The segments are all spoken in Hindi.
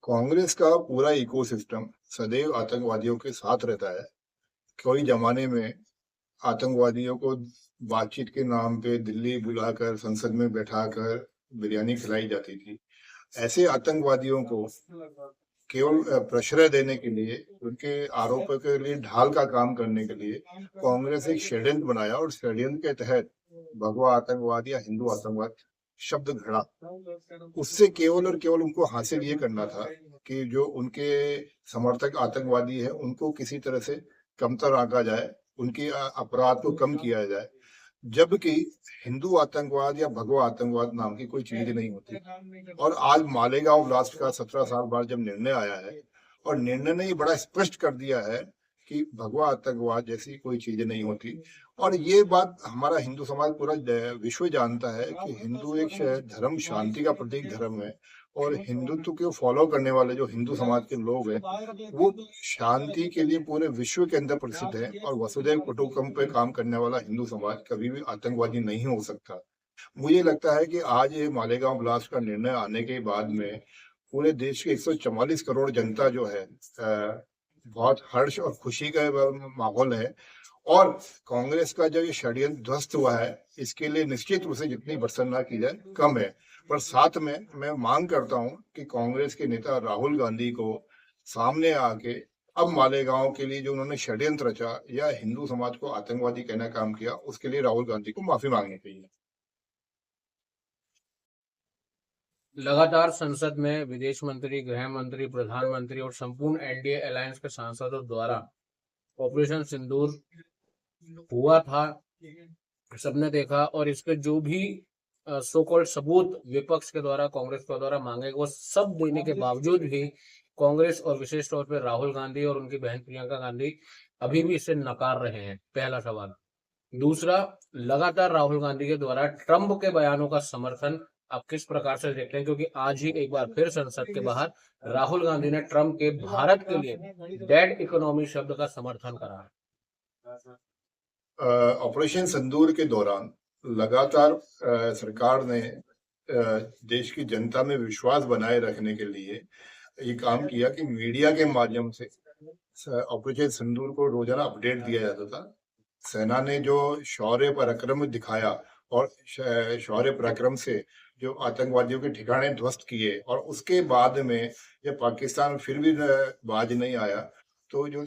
कांग्रेस का पूरा इकोसिस्टम सदैव आतंकवादियों के साथ रहता है। कोई जमाने में आतंकवादियों को बातचीत के नाम पे दिल्ली बुलाकर संसद में बैठाकर बिरयानी खिलाई जाती थी। ऐसे आतंकवादियों को केवल प्रश्रय देने के लिए, उनके आरोपों के लिए ढाल का काम करने के लिए कांग्रेस एक षड्यंत्र बनाया और षड्यंत्र के तहत भगवा आतंकवाद या हिंदू आतंकवाद शब्द घड़ा। उससे केवल और केवल उनको हासिल ये करना था कि जो उनके समर्थक आतंकवादी है उनको किसी तरह से कमतर आंका जाए, उनके अपराध को कम किया जाए, जबकि हिंदू आतंकवाद या भगवा आतंकवाद नाम की कोई चीज नहीं होती। और आज मालेगांव ब्लास्ट का 17 साल बाद जब निर्णय आया है और निर्णय ने ये बड़ा स्पष्ट कर दिया है कि भगवा आतंकवाद जैसी कोई चीज नहीं होती। और ये बात हमारा हिंदू समाज पूरा विश्व जानता है कि हिंदू एक धर्म शांति का प्रतीक धर्म है और हिंदुत्व को फॉलो करने वाले जो हिंदू समाज के लोग हैं वो शांति के लिए पूरे विश्व के अंदर प्रसिद्ध है। और वसुधैव कुटुंबकम पे काम करने वाला हिंदू समाज कभी भी आतंकवादी नहीं हो सकता। मुझे लगता है कि आज ये मालेगांव ब्लास्ट का निर्णय आने के बाद में पूरे देश के 144 करोड़ जनता जो है बहुत हर्ष और खुशी का माहौल है। और कांग्रेस का जो ये षड्यंत्र ध्वस्त हुआ है इसके लिए निश्चित रूप से जितनी भर्त्सना की जाए कम है। पर साथ में मैं मांग करता हूं कि कांग्रेस के नेता राहुल गांधी को सामने आके अब मालेगांव के लिए जो उन्होंने षड्यंत्र रचा या हिंदू समाज को आतंकवादी कहना काम किया उसके लिए राहुल गांधी को माफी मांगनी चाहिए। लगातार संसद में विदेश मंत्री, गृह मंत्री, प्रधानमंत्री और संपूर्ण एनडीए अलायंस के सांसदों द्वारा ऑपरेशन सिंदूर हुआ था, सबने देखा। और इसके जो भी सो कॉल्ड सबूत विपक्ष के द्वारा, कांग्रेस के द्वारा मांगे वो सब देने के बावजूद भी कांग्रेस और विशेष तौर पर राहुल गांधी और उनकी बहन प्रियंका गांधी अभी भी इसे नकार रहे हैं। पहला सवाल। दूसरा, लगातार राहुल गांधी के द्वारा ट्रंप के बयानों का समर्थन आप किस प्रकार से देखते हैं? क्योंकि आज ही एक बार फिर संसद के बाहर राहुल गांधी ने ट्रंप के भारत के लिए डेड इकोनॉमी शब्द का समर्थन करा। ऑपरेशन सिंदूर के दौरान लगातार सरकार ने देश की जनता में विश्वास बनाए रखने के लिए ये काम किया कि मीडिया के माध्यम से ऑपरेशन सिंदूर को रोजाना अपडेट दिया जाता था। सेना ने जो शौर्य पराक्रम दिखाया और शौर्य पराक्रम से जो आतंकवादियों के ठिकाने ध्वस्त किए और उसके बाद में जब पाकिस्तान फिर भी बाज नहीं आया तो जो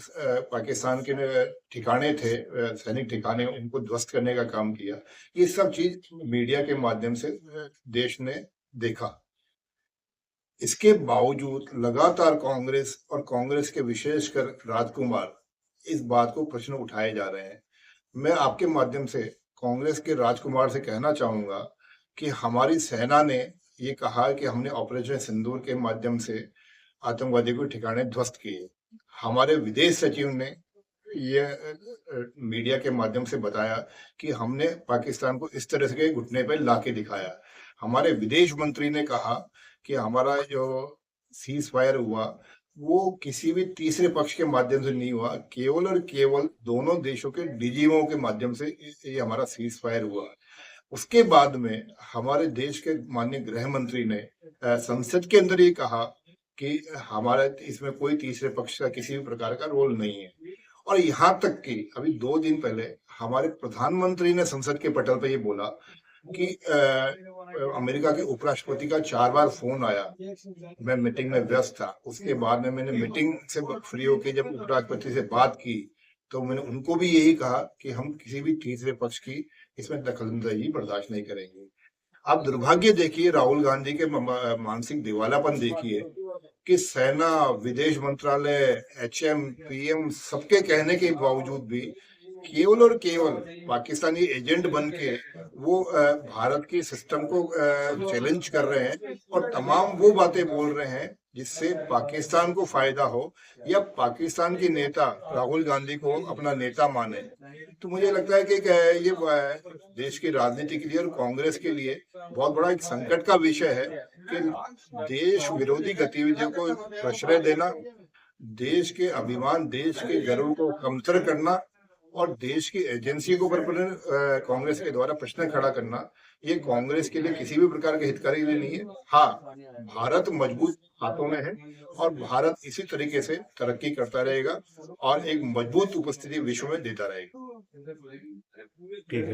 पाकिस्तान के ठिकाने थे, सैनिक ठिकाने, उनको ध्वस्त करने का काम किया। ये सब चीज मीडिया के माध्यम से देश ने देखा। इसके बावजूद लगातार कांग्रेस और कांग्रेस के विशेषकर राजकुमार इस बात को प्रश्न उठाए जा रहे हैं। मैं आपके माध्यम से कांग्रेस के राजकुमार से कहना चाहूंगा कि हमारी सेना ने ये कहा कि हमने ऑपरेशन सिंदूर के माध्यम से आतंकवादी को ठिकाने ध्वस्त किए। हमारे विदेश सचिव ने ये मीडिया के माध्यम से बताया कि हमने पाकिस्तान को इस तरह से घुटने पर लाके दिखाया। हमारे विदेश मंत्री ने कहा कि हमारा जो सीज फायर हुआ वो किसी भी तीसरे पक्ष के माध्यम से नहीं हुआ, केवल और केवल दोनों देशों के डीजीओ के माध्यम से ये हमारा सीज फायर हुआ। उसके बाद में हमारे देश के माननीय गृह मंत्री ने संसद के अंदर ये कहा कि हमारा इसमें कोई तीसरे पक्ष का किसी भी प्रकार का रोल नहीं है। और यहाँ तक कि अभी 2 दिन पहले हमारे प्रधानमंत्री ने संसद के पटल पर ये बोला कि अमेरिका के उपराष्ट्रपति का 4 बार फोन आया, मैं मीटिंग में व्यस्त था। उसके बाद में मैंने मीटिंग से फ्री होकर जब उपराष्ट्रपति से बात की तो मैंने उनको भी यही कहा कि हम किसी भी तीसरे पक्ष की इसमें दखलंदाजी बर्दाश्त नहीं करेंगे। आप दुर्भाग्य देखिए, राहुल गांधी के मानसिक दिवालापन देखिए कि सेना, विदेश मंत्रालय, एचएम, पीएम सबके कहने के बावजूद भी केवल और केवल पाकिस्तानी एजेंट बन के वो भारत के सिस्टम को चैलेंज कर रहे हैं और तमाम वो बातें बोल रहे हैं जिससे पाकिस्तान को फायदा हो या पाकिस्तान के नेता राहुल गांधी को अपना नेता माने। तो मुझे लगता है कि ये देश की राजनीति के लिए और कांग्रेस के लिए बहुत बड़ा एक संकट का विषय है कि देश विरोधी गतिविधियों को प्रश्रय देना, देश के अभिमान, देश के गर्व को कमतर करना और देश की एजेंसी के ऊपर कांग्रेस के द्वारा प्रश्न खड़ा करना, ये कांग्रेस के लिए किसी भी प्रकार के हितकारी लिए नहीं है। हाँ, भारत मजबूत हाथों में है और भारत इसी तरीके से तरक्की करता रहेगा और एक मजबूत उपस्थिति विश्व में देता रहेगा। ठीक है।